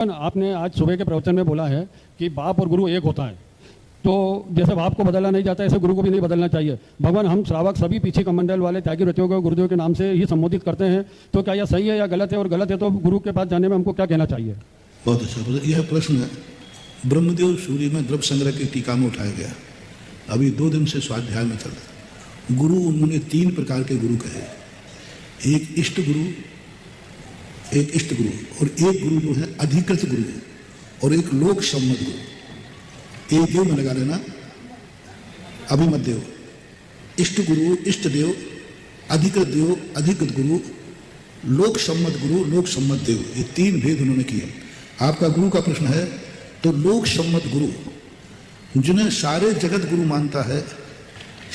आपने आज सुबह के प्रवचन में बोला है कि बाप और गुरु एक होता है, तो जैसे बाप को बदलना नहीं जाता ऐसे गुरु को भी नहीं बदलना चाहिए। भगवान हम श्रावक सभी पीछे कमंडल वाले त्यागी रतियों को गुरुदेव के नाम से ही संबोधित करते हैं, तो क्या यह सही है या गलत है, और गलत है तो गुरु के पास जाने में हमको क्या कहना चाहिए? बहुत अच्छा। यह प्रश्न ब्रह्मदेव सूर्य में द्रव्य संग्रह की टीका में उठाया गया। अभी 2 दिन से स्वाध्याय में चल रहा। गुरु उन्होंने 3 प्रकार के गुरु कहे, एक इष्ट गुरु, एक इष्ट गुरु, और एक गुरु जो है अधिकृत गुरु, और एक लोक सम्मत गुरु। एक देव में लगा लेना, अभिमत देव, इष्ट गुरु, इष्ट देव, अधिकृत देव, अधिकृत गुरु, लोक सम्मत गुरु, लोक सम्मत देव, ये 3 भेद उन्होंने किए। आपका गुरु का प्रश्न है, तो लोक सम्मत गुरु जिन्हें सारे जगत गुरु मानता है,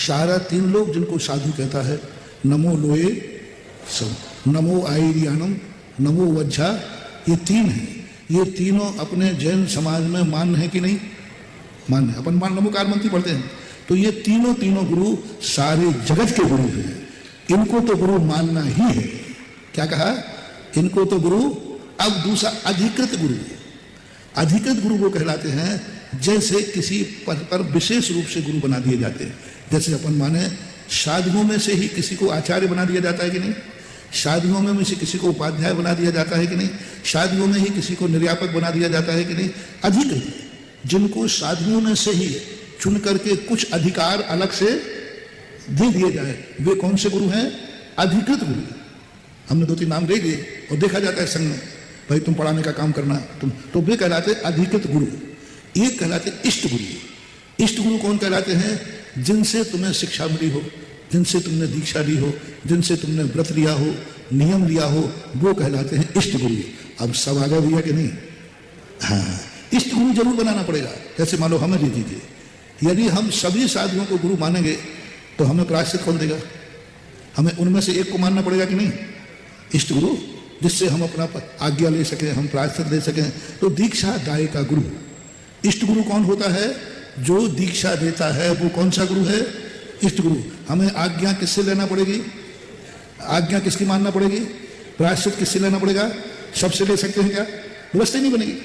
सारा 3 लोग जिनको साधु कहता है, नमो लोए सब, नमो आयरियानम, नमो वज्झा, ये 3 हैं। ये तीनों अपने जैन समाज में मान्य है कि नहीं? मान्य है। अपन नमोकार मंत्री पढ़ते हैं, तो ये तीनों गुरु सारे जगत के गुरु हैं। इनको तो गुरु मानना ही है। क्या कहा? इनको तो गुरु। अब दूसरा अधिकृत गुरु। अधिकृत गुरु वो कहलाते हैं जैसे किसी पद पर विशेष रूप से गुरु बना दिए जाते हैं। जैसे अपन माने साधुओं में से ही किसी को आचार्य बना दिया जाता है कि नहीं? शादियों में से किसी को उपाध्याय बना दिया जाता है कि नहीं? शादियों में ही किसी को निर्यापक बना दिया जाता है कि नहीं? अधिकृत, जिनको साधुओं में से ही चुन करके कुछ अधिकार अलग से दे दिए जाए, वे कौन से गुरु हैं? अधिकृत गुरु। हमने 2-3 नाम दे दिए और देखा जाता है संघ में, भाई तुम पढ़ाने का काम करना, तुम, तो वे कहलाते अधिकृत गुरु। एक कहलाते इष्ट गुरु। इष्ट गुरु कौन कहलाते हैं? जिनसे तुम्हें शिक्षा मिली हो, जिनसे तुमने दीक्षा ली हो, जिनसे तुमने व्रत लिया हो, नियम लिया हो, वो कहलाते हैं इष्ट गुरु। अब सब आ गया भैया कि नहीं? हाँ, इष्ट गुरु जरूर बनाना पड़ेगा। जैसे मान लो हमें दे दीजिए, यदि हम सभी साधुओं को गुरु मानेंगे तो हमें प्रायश्चित कौन देगा? हमें उनमें से एक को मानना पड़ेगा कि नहीं? इष्ट गुरु, जिससे हम अपना आज्ञा ले सकें, हम प्रायश्चित ले सकें। तो दीक्षा दाय का गुरु। इष्ट गुरु कौन होता है? जो दीक्षा देता है। वो कौन सा गुरु है? इष्ट गुरु। हमें आज्ञा किससे लेना पड़ेगी? आज्ञा किसकी मानना पड़ेगी? प्रायश्चित किससे लेना पड़ेगा? सबसे ले सकते हैं क्या? व्यवस्था नहीं बनेगी।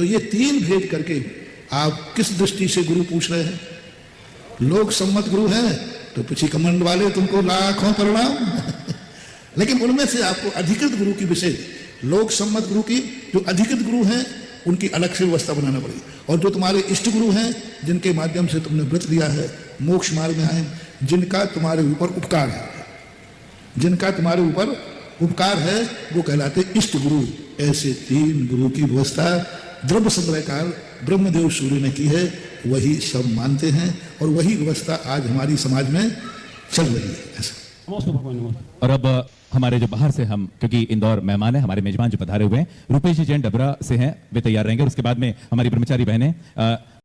ये 3 भेद करके आप किस दृष्टि से गुरु पूछ रहे हैं? लोक सम्मत गुरु हैं तो पीछे कमंड वाले तुमको लाखों प्रणाम। लेकिन उनमें से आपको अधिकृत गुरु की विशेष, लोक सम्मत गुरु की जो अधिकृत गुरु हैं उनकी अलग से व्यवस्था बनाना पड़ेगी। और जो तुम्हारे इष्ट गुरु हैं, जिनके माध्यम से तुमने व्रत लिया है, मोक्ष मार्ग में आए, जिनका तुम्हारे ऊपर उपकार है, जिनका तुम्हारे ऊपर उपकार है, वो कहलाते इष्ट गुरु। ऐसे 3 गुरु की व्यवस्था द्रव्य संग्रहकार ब्रह्मदेव सूर्य ने की है। वही सब मानते हैं और वही व्यवस्था आज हमारी समाज में चल रही है। ऐसा। और अब हमारे जो बाहर से हम, क्योंकि इंदौर मेहमान है, हमारे मेजबान जो पधारे हुए हैं, रूपेश जी जैन डबरा से हैं, वे तैयार रहेंगे। और उसके बाद में हमारी ब्रह्मचारी बहनें